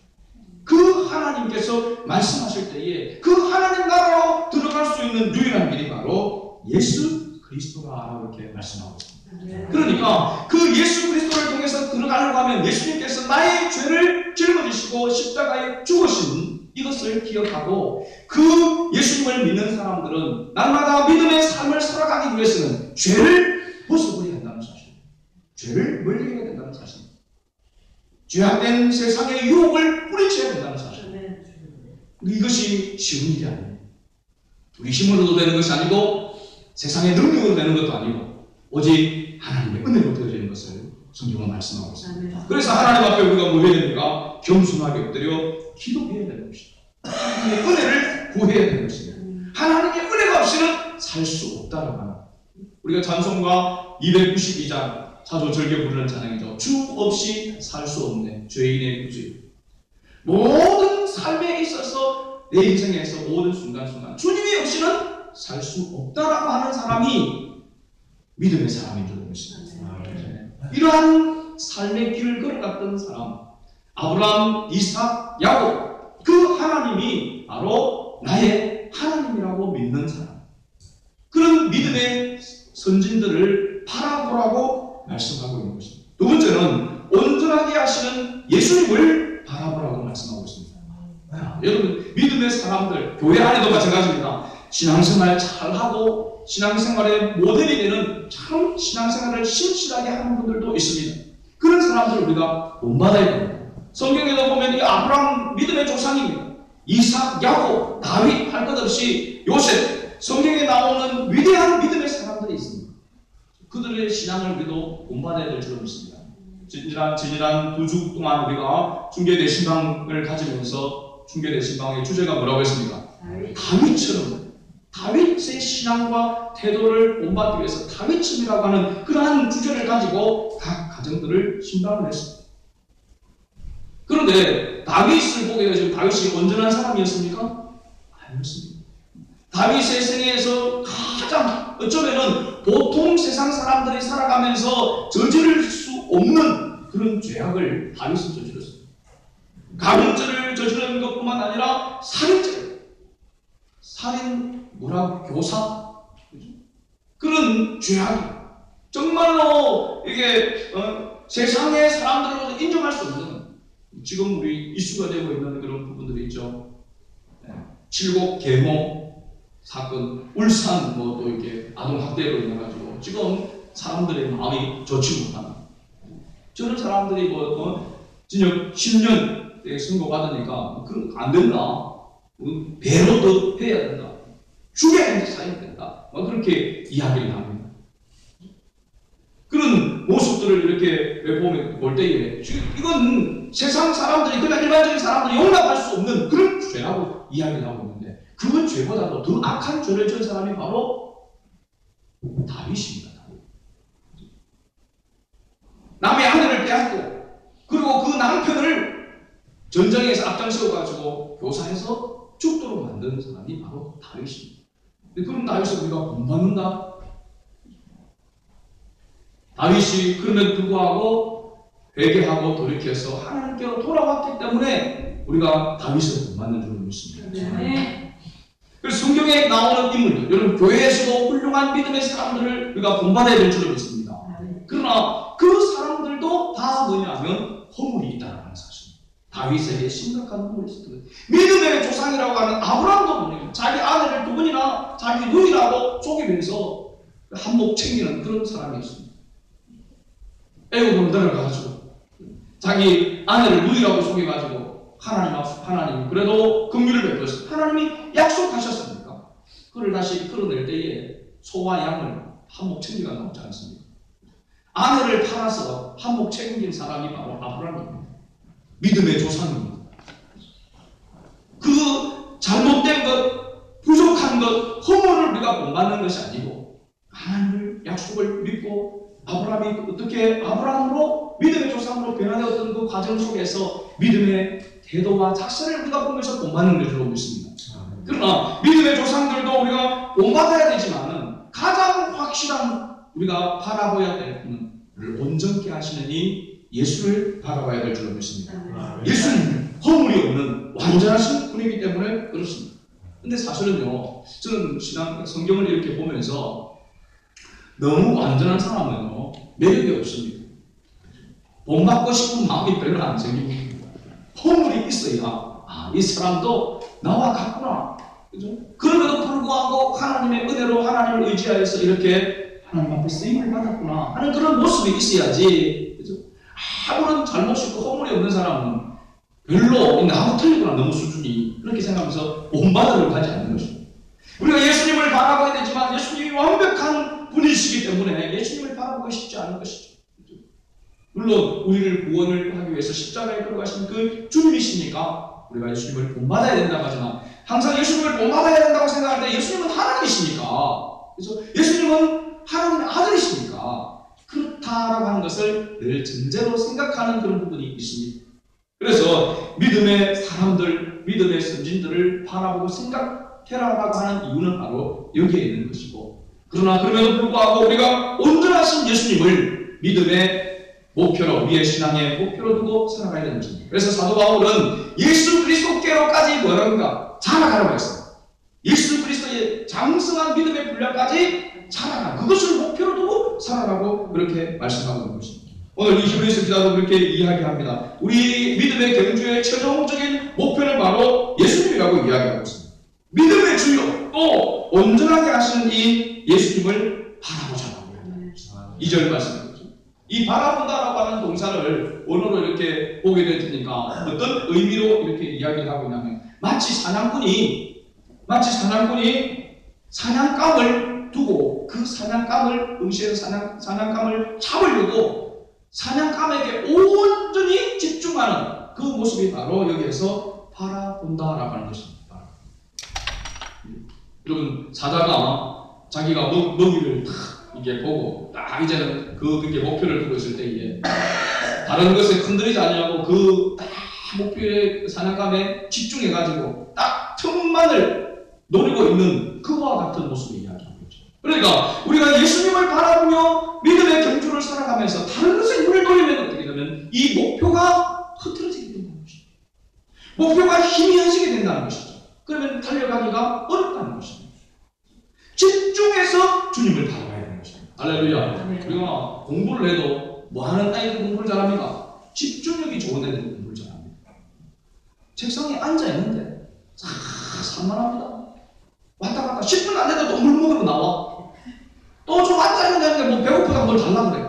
그 하나님께서 말씀하실 때에 그 하나님 나라로 들어갈 수 있는 유일한 길이 바로 예수 그리스도라고 이렇게 말씀하고 있습니다. 그러니까 그 예수 그리스도를 통해서 들어가려고 하면 예수님께서 나의 죄를 짊어지시고 십자가에 죽으신 이것을 기억하고, 그 예수님을 믿는 사람들은 날마다 믿음의 삶을 살아가기 위해서는 죄를 벗어버려야 한다는 사실, 죄를 멀리해야 된다는 사실, 죄악된 세상의 유혹을 뿌리쳐야 된다는 사실. 이것이 쉬운 일이 아니에요. 우리 힘으로도 되는 것이 아니고 세상의 능력으로 되는 것도 아니고 오직 하나님의 은혜로 되어지는 것을 성경은 말씀하고 있습니다. 그래서 하나님 앞에 우리가 뭐 해야 됩니까? 겸손하게 엎드려 기도해야 되는 것입니다. 하나님의 은혜를 구해야 되는 것입니다. 하나님의 은혜가 없이는 살 수 없다라고 하는, 우리가 찬송가 292장 자주 즐겨 부르는 찬양이죠. 주 없이 살 수 없네 죄인의 구주. 모든 삶에 있어서 내 인생에서 모든 순간순간 주님이 없이는 살 수 없다라고 하는 사람이 믿음의 사람인 줄 믿습니다. 이러한 삶의 길을 걸어갔던 사람, 아브라함, 이삭, 야곱, 그 하나님이 바로 나의 하나님이라고 믿는 사람, 그런 믿음의 선진들을 바라보라고 말씀하고 있는 것입니다. 두 번째는 온전하게 하시는 예수님을 바라보라고 말씀하고 있습니다. 여러분, 믿음의 사람들, 교회 안에도 마찬가지입니다. 신앙생활 잘하고 신앙생활의 모델이 되는 참 신앙생활을 신실하게 하는 분들도 있습니다. 그런 사람들을 우리가 본받아야 됩니다. 성경에도 보면 이 아브라함 믿음의 조상입니다. 이삭, 야곱, 다윗 할 것 없이 요셉, 성경에 나오는 위대한 믿음의 사람들이 있습니다. 그들의 신앙을 우리도 본받아야 될 줄 믿습니다. 지난 2주 동안 우리가 중계대 신방을 가지면서 중계대 신방의 주제가 뭐라고 했습니까? 다윗처럼, 다윗의 신앙과 태도를 본받기 위해서 다윗처럼이라고 하는 그러한 주제를 가지고 각 가정들을 신방을 했습니다. 그런데 다윗을 보게 되면 다윗이 온전한 사람이었습니까? 아니었습니다. 다윗의 생애에서 가장 어쩌면은 보통 세상 사람들이 살아가면서 저지를 수 없는 그런 죄악을 다윗은 저질렀습니다. 가문죄를 저지르는 것뿐만 아니라 살인죄, 살인, 교사, 그런 죄악이 정말로 이게 세상의 사람들로도 인정할 수 없는, 지금 우리 이슈가 되고 있는 그런 부분들이 있죠. 칠곡 계몽 사건, 울산 또 이렇게 아동 학대로 인해 가지고 지금 사람들의 마음이 좋지 못합니다. 저런 사람들이 징역 10년 선고받으니까 그런 안 된다. 배로 더 해야 된다. 죽여야 된다. 그렇게 이야기를 합니다. 그런 모습들을 이렇게 볼 때에 이건 세상 사람들이, 그냥 일반적인 사람들이 용납할 수 없는 그런 죄라고 이야기를 하고 있는데, 그 죄보다도 더 악한 죄를 지은 사람이 바로 다윗입니다. 남의 아내를 빼앗고, 그리고 그 남편을 전쟁에서 앞장세워가지고 교사해서 죽도록 만든 사람이 바로 다윗입니다. 그럼 다윗을 우리가 본받는다? 다윗이 그럼에도 불구하고 회개하고 돌이켜서 하나님께로 돌아왔기 때문에 우리가 다윗을 본받는 줄 믿습니다. 네. 그래서 성경에 나오는 인물들, 여러분 교회에서도 훌륭한 믿음의 사람들을 우리가 본받아야 될 줄 믿습니다. 그러나 그 사람들도 다 뭐냐면 허물이 있다는 사실입니다. 다윗에게 심각한 허물이 있었던, 믿음의 조상이라고 하는 아브라함도 뭐냐면 자기 아내를 두 번이나 자기 누이라고 속이면서 한몫 챙기는 그런 사람이었습니다. 애굽으로 내려가가지고 자기 아내를 누이라고 속여가지고 하나님 그래도 긍휼을 베풀었어요. 하나님이 약속하셨습니까? 그를 다시 끌어낼 때에 소와 양을 한몫 챙기가 나오지 않습니까? 아내를 팔아서 한몫 챙긴 사람이 바로 아브라함입니다. 믿음의 조상입니다. 그 잘못된 것, 부족한 것, 허물을 우리가 본받는 것이 아니고 하나님의 약속을 믿고 아브라함이 어떻게 아브라함으로 믿음의 조상으로 변화되었던 그 과정 속에서 믿음의 태도와 자세를 우리가 보면서 본받는 것으로 믿습니다. 그러나 믿음의 조상들도 우리가 본받아야 되지만은 가장 확실한 우리가 바라봐야 될 분을 온전케 하시는 이 예수를 바라봐야 될 줄로 믿습니다. 예수는 허물이 없는 완전하신 분이기 때문에 그렇습니다. 근데 사실은요, 저는 성경을 이렇게 보면서 너무 완전한 사람은요, 매력이 없습니다. 본받고 싶은 마음이 별로 안 생깁니다. 허물이 있어야, 이 사람도 나와 같구나. 그죠? 그럼에도 불구하고 하나님의 은혜로 하나님을 의지하여서 이렇게 하나님 앞에 쓰임을 받았구나 하는 그런 모습이 있어야지. 그죠? 아무런 잘못이 있고 허물이 없는 사람은 별로 나하고 틀리구나, 너무 수준이. 그렇게 생각하면서 본받으려고 하지 않는 것입니다. 우리가 예수님을 바라봐야 되지만 예수님이 완벽한 분이시기 때문에 예수님을 바라보고 싶지 않은 것이죠. 물론 우리를 구원을 하기 위해서 십자가에 들어가신 그 주님이시니까 우리가 예수님을 본받아야 된다고 하지만, 항상 예수님을 본받아야 된다고 생각할 때 예수님은 하나님이시니까, 그래서 예수님은 하나님의 아들이시니까 그렇다라고 하는 것을 늘 전제로 생각하는 그런 부분이 있습니다. 그래서 믿음의 사람들, 믿음의 선진들을 바라보고 생각해라라고 하는 이유는 바로 여기에 있는 것이고, 그러나 그럼에도 불구하고 우리가 온전하신 예수님을 믿음의 목표로, 우리의 신앙의 목표로 두고 살아가야 되는 것입니다. 그래서 사도 바울은 예수 그리스도께로까지 뭐라는가? 자라가라고 했어요. 예수 그리스도의 장성한 믿음의 분량까지 자라가. 그것을 목표로 두고 살아가고 그렇게 말씀하고 있는 것입니다. 오늘 이 히브리서 기자도 그렇게 이야기합니다. 우리 믿음의 경주의 최종적인 목표는 바로 예수님이라고 이야기하고 있습니다. 믿음의 주요 또 온전하게 하시는 이 예수님을 바라보자고 이야기합니다. 2절 말씀입니다. 이 바라본다라고 하는 동사를 원어로 이렇게 보게 될 테니까 어떤 의미로 이렇게 이야기를 하고 있냐면 마치 사냥꾼이 사냥감을 두고 그 사냥감을 응시해서 사냥감을 잡으려고 사냥감에게 온전히 집중하는 그 모습이 바로 여기에서 바라본다라고 하는 것입니다. 여러분, 사자가 자기가 먹이를 딱 이게 보고 딱 이제는 그게 목표를 두고 있을 때에 다른 것에 흔들리지 않냐고 그 딱 목표의 사냥감에 집중해가지고 딱 틈만을 노리고 있는 그와 같은 모습을 이야기하고 있죠. 그러니까 우리가 예수님을 바라보며 믿음의 경주를 살아가면서 다른 것에 눈을 돌리면 어떻게 되면 이 목표가 흐트러지게 된다는 것입니다. 목표가 힘이 현식이 된다는 것이죠. 그러면 달려가기가 어렵다는 것입니다. 집중해서 주님을 바라봐야 되는 것입니다. 할렐루야. 우리가 공부를 해도 뭐 하는 아이들 공부를 잘합니까? 집중력이 좋은 애들 공부를 잘합니다. 책상에 앉아있는데 산만합니다. 왔다 갔다 10분 안 돼도 또 물 먹으러 나와. 또 좀 앉아있는데 뭐 배고프다 뭘 달라 그래.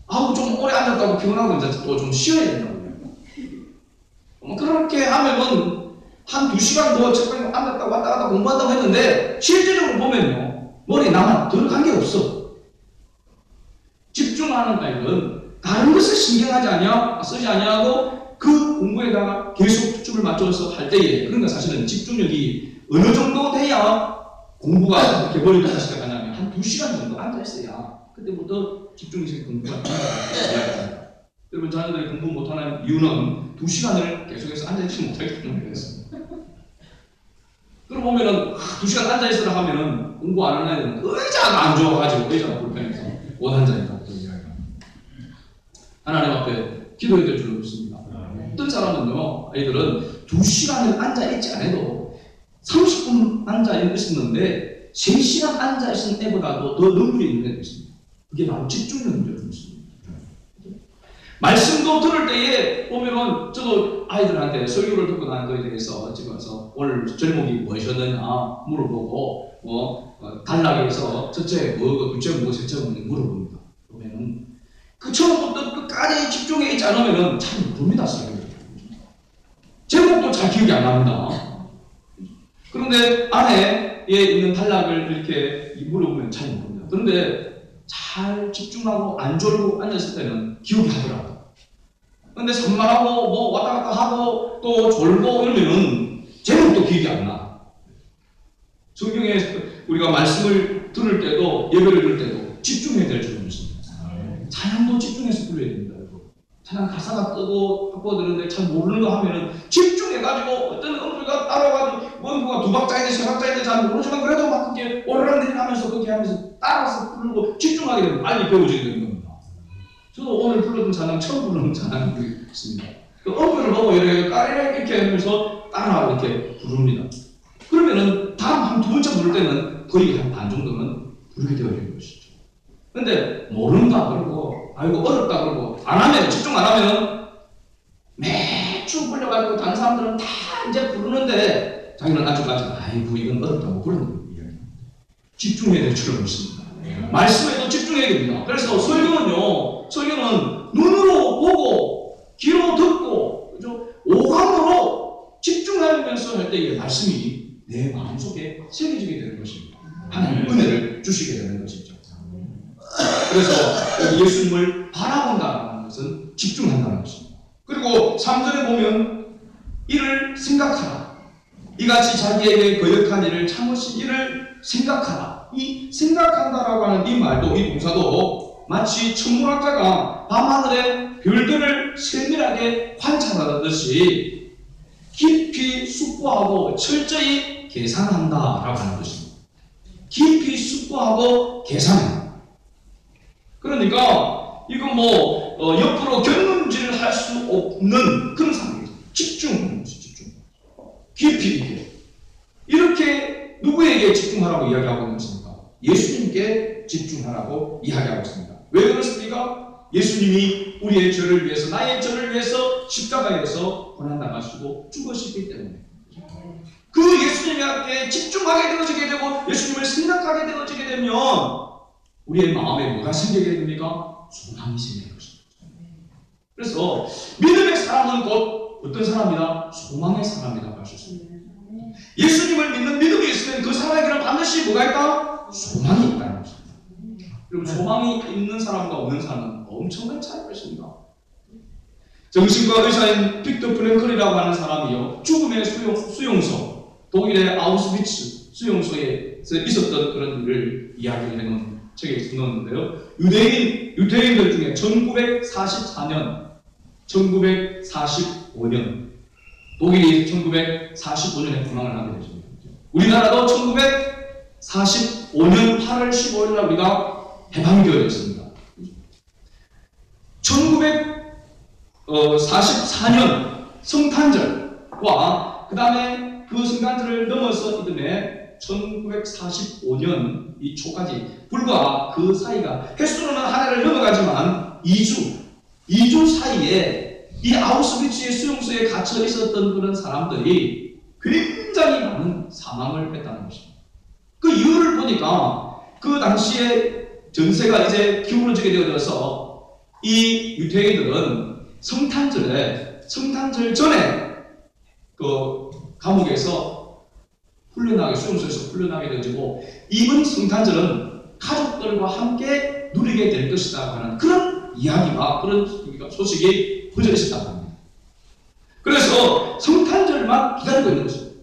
아우 좀 오래 앉았다고 피곤하고 이제 또 좀 쉬어야 된다고 그래요. 그렇게 하면은 한 2시간 더 책방에 앉았다 왔다 갔다 공부한다고 했는데 실질적으로 보면요 머리에 나만 들어간 게 없어. 집중하는 아이들은 다른 것을 신경하지 않냐 쓰지 않냐고 그 공부에다가 계속 초점을 맞춰서 할 때에 그러니까 사실은 집중력이 어느 정도 돼야 공부가 개벌이가 시작하냐면 한 2시간 정도 앉아있어야 그때부터 집중해서 공부가 이야기합니다. 여러분 자녀들이 공부 못하는 이유는 2시간을 계속해서 앉아있지 못하기 때문에 그렇습니다. 그럼 보면은 2시간 앉아있으라 하면은 공부 안 하는 애들은 의자가 안 좋아가지고 의자가 불편해서 못 앉아있다고 이야기합니다. 하나님 앞에 기도해야 될 줄로 믿습니다. 어떤 사람은요, 아이들은 2시간을 앉아있지 않아도 30분 앉아있었는데 3시간 앉아있은 애보다도 더 능률이 있는 애도 있습니다. 그게 바로 집중력 문제로 있습니다. 말씀도 들을 때에 보면은 저도 아이들한테 설교를 듣고 난 거에 대해서 집에 와서 오늘 제목이 무엇이었느냐 물어보고 단락에서 첫째 뭐고 둘째 뭐고 셋째 뭐고 물어봅니다. 보면은 그 처음부터 끝까지 집중해 있지 않으면은 잘 모릅니다. 제목도 잘 기억이 안 납니다. 그런데 안에 있는 단락을 이렇게 물어보면 잘 모릅니다. 그런데 잘 집중하고 안 졸고 앉았을 때는 기억이 하더라고요. 근데 산만하고 뭐 왔다 갔다 하고 또 졸고 이러면은 제목도 기억이 안 나. 성경에 우리가 말씀을 들을 때도 예배를 들을 때도 집중해야 될 줄은 있습니다. 찬양도 집중해서 불러야 됩니다. 찬양 가사가 뜨고 바꿔드는데 잘 모르는 거 하면은 집중해가지고 어떤 음표가 따라가지고 음표가 2박자인데 3박자인데 잘 모르지만 그래도 막 그렇게 오르락내리락 하면서 그렇게 하면서 따라서 부르고 집중하게 되면 빨리 배워지게 되는 겁니다. 저도 오늘 불렀던 찬양 처음 부르는 찬양이 있습니다. 그 음표를 보고 이렇게 까리락 이렇게 하면서 따라 이렇게 부릅니다. 그러면은 다음 한 2번째 부를 때는 거의 한 반 정도는 부르게 되어지는 것이죠. 근데 모른다 그러고 아이고 어렵다 그러고 안 하면 집중 안 하면은 매주 불려가지고 다른 사람들은 다 이제 부르는데 자기는 아직까지 아이고 이건 어렵다고 부르는 이야기. 집중해야 될 줄은 없습니다. 말씀에도 집중해야 됩니다. 그래서 설교는 눈으로 보고 귀로 듣고 그죠? 오감으로 집중하면서 할 때 말씀이 내 마음속에 새겨지게 되는 것입니다. 하나님의 은혜를 주시게 되는 것이죠. 그래서 예수님을 바라본다는 것은 집중한다는 것입니다. 그리고 3절에 보면 이를 생각하라. 이같이 자기에게 거역한 일을 참으신 이를 생각하라. 이 생각한다라고 하는 이 말도 이 동사도 마치 천문학자가 밤하늘의 별들을 세밀하게 관찰하듯이 깊이 숙고하고 철저히 계산한다라고 하는 것입니다. 깊이 숙고하고 계산한다. 그러니까 이거 옆으로 견눈질을 할 수 없는 그런 상황이죠. 집중하는 것이 집중. 깊이 있게. 이렇게 누구에게 집중하라고 이야기하고 있는 것입니까? 예수님께 집중하라고 이야기하고 있습니다. 왜 그렇습니까? 예수님이 우리의 죄를 위해서, 나의 죄를 위해서 십자가에서 고난당하시고 죽으시기 때문에 그 예수님께 집중하게 되어지게 되고 예수님을 생각하게 되어지게 되면 우리의 마음에 뭐가 생기게 됩니까? 소망이 생기는 것입니다. 그래서 믿음의 사람은 곧 어떤 사람이다? 소망의 사람이라고 할 수 있습니다. 예수님을 믿는 믿음이 있으면 그 사람에게는 반드시 뭐가 있다? 소망이 있다는 것입니다. 그럼 소망이 있는 사람과 없는 사람은 엄청난 차이가 있습니다. 정신과 의사인 빅터 프랭클이라고 하는 사람이요, 죽음의 수용소, 독일의 아우슈비츠 수용소에서 있었던 그런 일을 이야기를 해놓은 책에 써놓았는데요. 유대인들 중에 1945년 독일이 1945년에 분황을 하게 되십니다. 우리나라도 1945년 8월 15일 날 우리가 해방이 되어졌습니다. 1944년 성탄절과 그 다음에 그 성탄절을 넘어서 이듬해 1945년 이 초까지 불과 그 사이가 횟수로는 한 해를 넘어가지만 2주 사이에 이 아우슈비츠의 수용소에 갇혀 있었던 그런 사람들이 굉장히 많은 사망을 했다는 것입니다. 그 이유를 보니까 그 당시에 전세가 이제 기울어지게 되어져서 이 유태인들은 성탄절 전에 그 감옥에서 수용소에서 훈련하게 되어지고 이번 성탄절은 가족들과 함께 누리게 될 것이다 하는 그런 이야기가, 그런 소식이 퍼져 있었다고 합니다. 그래서 성탄절만 기다리고 있는 것입니다.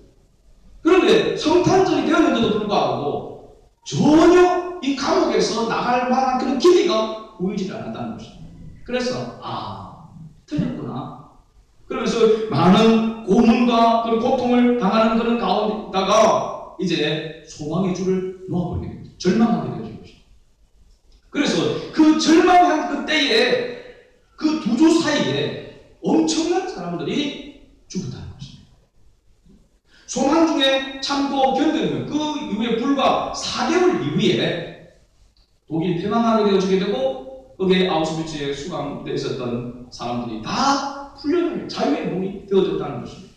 그런데 성탄절이 되었는데도 불구하고 전혀 이 감옥에서 나갈 만한 그런 기미가 보이지 않았다는 것입니다. 그래서 틀렸구나. 그러면서 많은 고문과 그런 고통을 당하는 그런 가운데다가 이제 소망의 줄을 놓아버리게 됩니다. 절망하게 되어진 것입니다. 그래서 그 절망한 그때에 그 두 주 사이에 엄청난 사람들이 죽었다는 것입니다. 소망 중에 참고 견디는 그 이후에 불과 4개월 이후에 독일이 폐망하게 되어지게 되고 거기에 아우슈비츠에 수감되어 있었던 사람들이 다 풀려나게 자유의 몸이 되어졌다는 것입니다.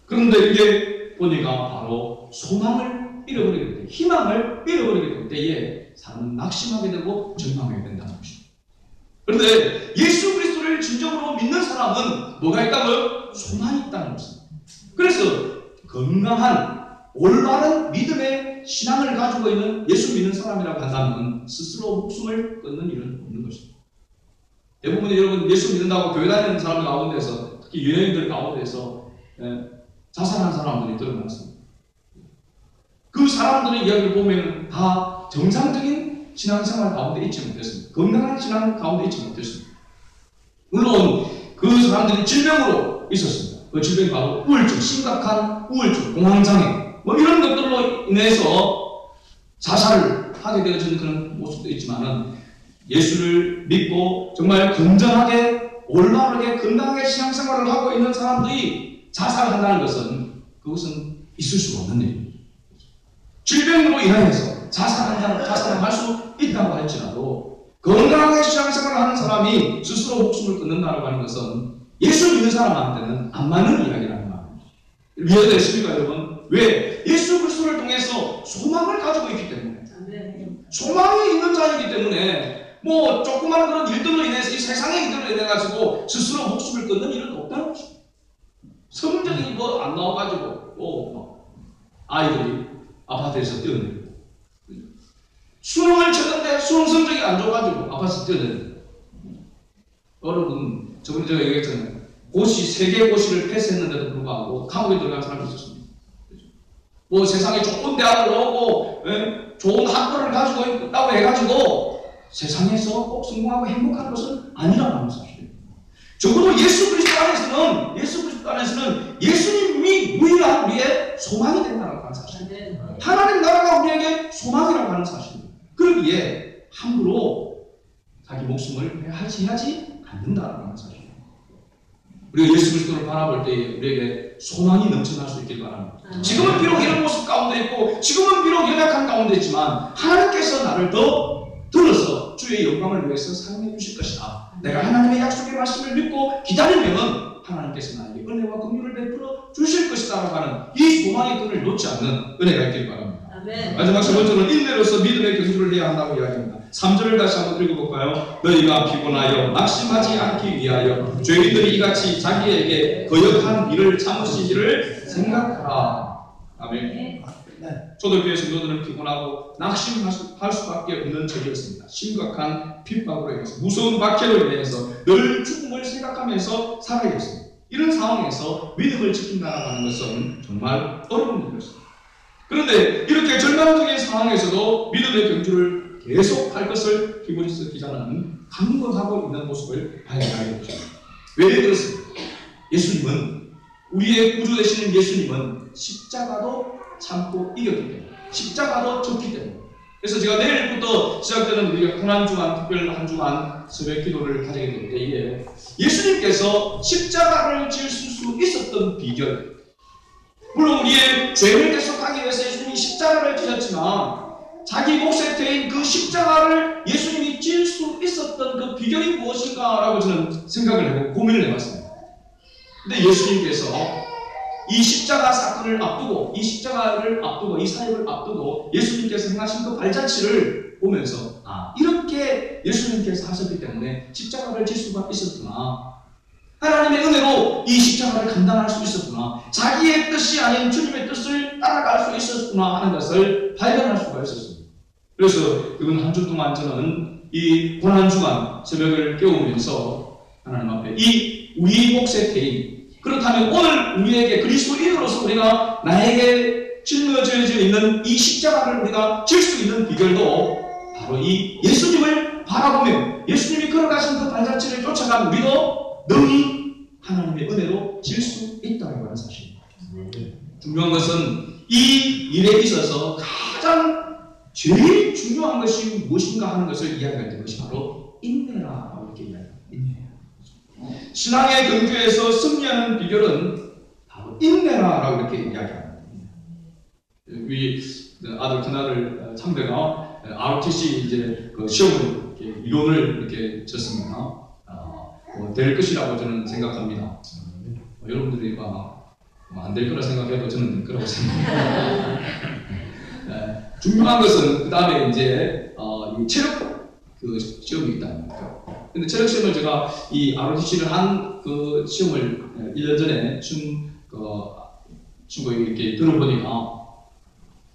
그런데 이게 보니까 바로 소망을 잃어버리게 될 때, 희망을 잃어버리게 될 때에 사람은 낙심하게 되고 절망하게 된다는 것입니다. 그런데 예수 그리스도를 진정으로 믿는 사람은 뭐가 있다고요? 소망이 있다는 것입니다. 그래서 건강한 올바른 믿음의 신앙을 가지고 있는 예수 믿는 사람이라고 한다면 스스로 목숨을 끊는 일은 없는 것입니다. 대부분 여러분 예수 믿는다고 교회 다니는 사람 가운데서, 특히 유대인들 가운데서 자살한 사람들이 드러났습니다. 그 사람들의 이야기를 보면 다 정상적인 신앙생활 가운데 있지 못했습니다. 건강한 신앙 가운데 있지 못했습니다. 물론 그 사람들이 질병으로 있었습니다. 그 질병이 바로 우울증, 심각한 우울증, 공황장애 이런 것들로 인해서 자살을 하게 되어지는 그런 모습도 있지만은 예수를 믿고 정말 건전하게 올바르게 건강하게 신앙생활을 하고 있는 사람들이 자살한다는 것은 그것은 있을 수가 없는 일입니다. 질병으로 인해서 자살을 할 수 있다고 할지라도 건강하게 신앙생활을 하는 사람이 스스로 목숨을 끊는다고 하는 것은 예수 믿는 사람한테는 안 맞는 이야기라는 말입니다. 이해되십니까 여러분? 왜? 예수 그리스도를 통해서 소망을 가지고 있기 때문에, 소망이 있는 자이기 때문에 조그마한 그런 일들로 인해서 이 세상의 일들로 인해 가지고 스스로 목숨을 끊는 일은 없다는 것입니다. 성적이 안 나와가지고 아이들이 아파트에서 뛰어내리고, 수능을 쳤는데 수능 성적이 안 좋아가지고 아파트에서 뛰어내리고, 여러분 저번에 제가 얘기했잖아요. 세계 고시를 패스했는데도 불구하고 감옥에 들어간 사람이 있었습니다. 세상에 좋은 대학을 나오고 좋은 학벌을 가지고 있다고 해가지고 세상에서 꼭 성공하고 행복한 것은 아니라고 하는 사실이에요. 적어도 예수 그리스도 안에서는 예수님이 유일한 우리의 소망이 된다고 하는 사실입니다. 하나님 나라가 우리에게 소망이라고 하는 사실입니다. 그러기에 함부로 자기 목숨을 해야지 않는다라는 사실. 우리가 예수 그리스도를 바라볼 때 우리에게 소망이 넘쳐날 수 있길 바랍니다. 지금은 비록 이런 모습 가운데 있고 지금은 비록 연약한 가운데 있지만 하나님께서 나를 더 들어서 주의 영광을 위해서 사용해 주실 것이다. 내가 하나님의 약속의 말씀을 믿고 기다리면 하나님께서 나에게 은혜와 긍휼을 베풀어 주실 것이다라고 하는 이 소망의 끈을 놓지 않는 은혜가 있길 바랍니다. 아멘. 마지막 세 번째로는 인내로서 믿음의 경주를 해야 한다고 이야기합니다. 3절을 다시 한번 읽어볼까요? 너희가 피곤하여 낙심하지 않기 위하여 죄인들이 이같이 자기에게 거역한 일을 참으시기를 생각하라. 아멘. 초대교회 성도들은 피곤하고 낙심할 수밖에 없는 적이었습니다. 심각한 핍박으로 인해서 무서운 박해로 인해서 늘 죽음을 생각하면서 살아야 했습니다. 이런 상황에서 믿음을 지킨다고 하는 것은 정말 어려운 일이었습니다. 그런데 이렇게 절망적인 상황에서도 믿음의 경주를 계속할 것을 히브리서 기자는 강구하고 있는 모습을 발견하게 되죠. 왜 그렇습니까? 예수님은, 우리의 구주 되시는 예수님은 십자가도 참고 이겼기 때문에, 십자가도 졌기 때문에. 그래서 제가 내일부터 시작되는 우리가 고난주간, 특별 한 주간 새벽 기도를 가지게 될 때에 예수님께서 십자가를 질 수 있었던 비결, 물론 우리의 죄를 대속하기 위해서 예수님이 십자가를 지셨지만 자기 몫에 대인 그 십자가를 예수님이 질 수 있었던 그 비결이 무엇인가라고 저는 생각을 해보고 고민을 해봤습니다. 근데 예수님께서 이 십자가 사건을 앞두고, 이 십자가를 앞두고, 이 사역을 앞두고 예수님께서 행하신 그 발자취를 보면서 이렇게 예수님께서 하셨기 때문에 십자가를 질 수가 있었구나. 하나님의 은혜로 이 십자가를 감당할 수 있었구나. 자기의 뜻이 아닌 주님의 뜻을 따라갈 수 있었구나 하는 것을 발견할 수가 있었습니다. 그래서 이번 한 주 동안 저는 이 고난주간 새벽을 깨우면서 하나님 앞에 이 우리 몫의 대인, 그렇다면 오늘 우리에게 그리스도인으로서 우리가 나에게 짊어져 있는 이 십자가를 우리가 질 수 있는 비결도 바로 이 예수님을 바라보며 예수님이 걸어가신 그 발자취를 쫓아간 우리도 능히 하나님의 은혜로 질 수 있다고 하는 사실입니다. 중요한 것은 이 일에 있어서 가장 제일 중요한 것이 무엇인가 하는 것을 이야기할 때 그것이 바로 인내라고 이렇게 이야기합니다. 인내. 신앙의 경주에서 승리하는 비결은 바로 인내라고 이렇게 이야기합니다. 우리 아들 큰아들 참배가 ROTC 이제 그 시험을 이렇게 이론을 이렇게 쳤습니다. 될 것이라고 저는 생각합니다. 여러분들이 안 될 거라 생각해도 저는 될 거라고 생각합니다. 중요한 것은 그 다음에 이제 이 체력 그 시험이 있답니다. 근데 체력 시험을 제가 이 ROTC를 한 그 시험을 1년 전에 친구에게 이렇게 들어보니까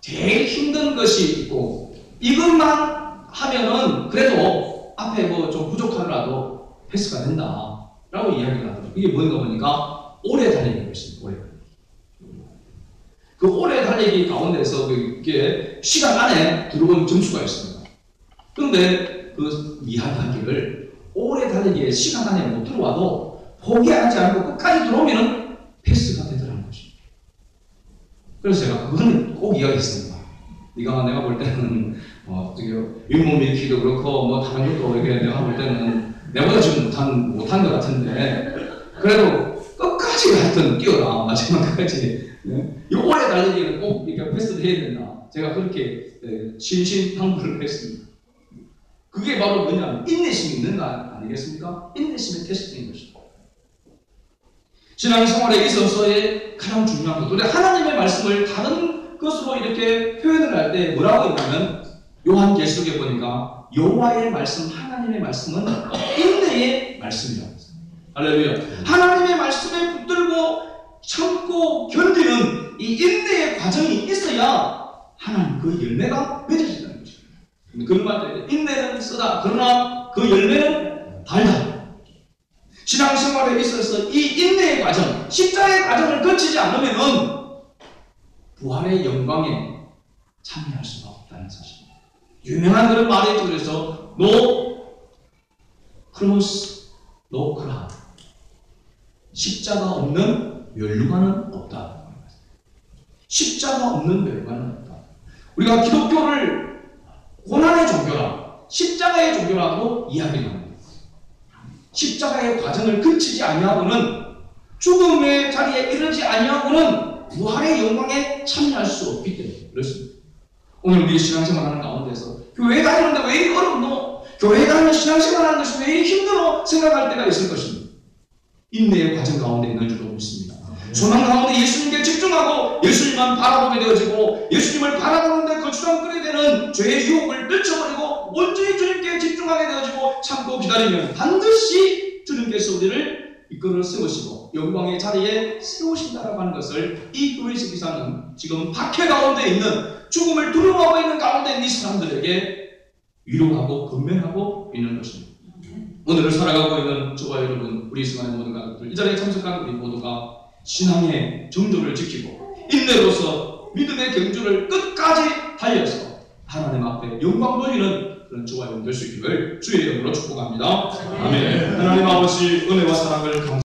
제일 힘든 것이 있고 이것만 하면은 그래도 앞에 뭐 좀 부족하더라도 패스가 된다 라고 이야기를 하더라고요. 이게 뭔가 보니까 오래 달리기가 있습니다. 오래 달리기. 그 오래 달리기 가운데서 그게 시간 안에 들어온 점수가 있습니다. 그런데 그 이야기하기를 오래 달리기에 시간 안에 못 들어와도 포기하지 않고 끝까지 들어오면 패스가 되더라는 것입니다. 그래서 제가 그거는 꼭 이야기했습니다. 내가 볼 때는 윗몸 일으키기도 그렇고 뭐 다른 것도 이렇게 내가 볼 때는 내보다 지금 못한 것 같은데 그래도 끝까지 하여튼 뛰어라. 마지막까지. 이 오래 달리기는 꼭 이렇게 패스를 해야 된다. 제가 그렇게 신신당부를 했습니다. 그게 바로 뭐냐면 인내심이 있는 거 아니겠습니까? 인내심의 테스트인 것입니다. 신앙생활에 있어서의 가장 중요한 것, 우리 하나님의 말씀을 다른 것으로 이렇게 표현을 할 때 뭐라고 했냐면 요한계시록에 보니까 여호와의 말씀, 하나님의 말씀은 인내의 말씀이라고 했습니다. 할렐루야. 하나님의 말씀에 붙들고 참고 견디는 이 인내의 과정이 있어야 하나님 그 열매가 맺어진다는 것입니다. 그런 말들, 인내는 쓰다. 그러나 그 열매는 달다. 신앙생활에 있어서 이 인내의 과정, 십자가의 과정을 거치지 않으면 부활의 영광에 참여할 수가 없다는 사실입니다. 유명한 그런 말이 있죠. 그래서 No cross, no crown. 십자가 없는 멸류관은 없다. 십자가 없는 멸류관은 없다. 우리가 기독교를 고난의 종교라, 십자가의 종교라고 이야기를 합니다. 십자가의 과정을 거치지 아니하고는 죽음의 자리에 이르지 아니하고는 부활의 영광에 참여할 수 없기 때문에 그렇습니다. 오늘 우리 신앙생활하는 가운데서 교회 다니는데 왜 이리 어렵노? 교회 다니는 신앙생활하는 것이 왜 이리 힘들어? 생각할 때가 있을 것입니다. 인내의 과정 가운데 있는 줄로 믿습니다. 소망 가운데 예수님께 집중하고 예수님만 바라보게 되어지고 예수님을 바라보는데 거추장거리게 되는 죄의 유혹을 떨쳐버리고 온전히 주님께 집중하게 되어지고 참고 기다리면 반드시 주님께서 우리를 이끌어 세우시고 영광의 자리에 세우신다라고 하는 것을 이 교회식 기사는 지금 박해 가운데 있는 죽음을 두려워하고 있는 가운데 있는 이 사람들에게 위로하고 건면하고 있는 것입니다. 오늘을 살아가고 있는 저와 여러분, 우리 이스마엘 모든 가족들, 이 자리에 참석한 우리 모두가 신앙의 정도를 지키고 인내로서 믿음의 경주를 끝까지 달려서 하나님 앞에 영광 돌리는 그런 저와 여러분 될 수 있기를 주의 이름으로 축복합니다. 아멘. 하나님 아버지 은혜와 사랑을